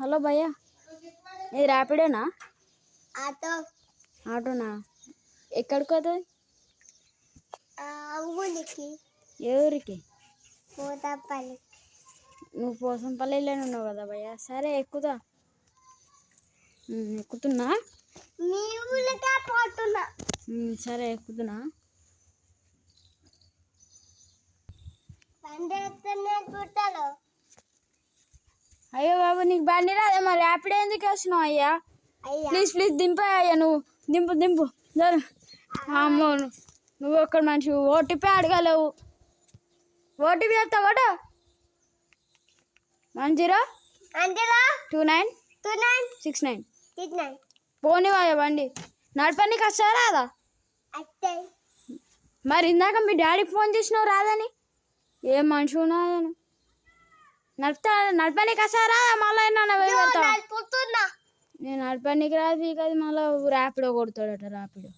Hello భయ్యా, ఇది ర్యాపిడోనా? Auto. ఆటోనా? ఎక్కడికి పోతుంది? ఊరికి. ఏ ఊరికి? పోతాపల్లి. నువ్వు పోసంపల్లిలోనే ఉన్నావు కదా భయ్యా. సరే ఎక్కుతా. ఎక్కుతున్నా. మీ ఊరికే పోతున్నా. సరే ఎక్కుతున్నా. అయ్యో బాబు, నీకు బండి రాదా? మరి ర్యాపిడో ఎందుకు వేస్తున్నావు అయ్యా? ప్లీజ్ ప్లీజ్ దింపా అయ్యా. నువ్వు దింపు దింపు. అమ్మో, నువ్వు ఒక్కడ మనిషి. ఓటీపీ అడగలేవు. ఓటీపీ చెప్తావు కూడా. 102969. పోనివాయా బండి. నడపనికి వస్తారా రాదా? మరి ఇందాక మీ డాడీకి ఫోన్ చేసినావు రాదని. ఏం మనిషి ఉన్నాను. నడపనికి వస్తారా మళ్ళీ నేను నడపనికి రాదు. మళ్ళీ ర్యాపిడో కొడతాడట. ర్యాపిడో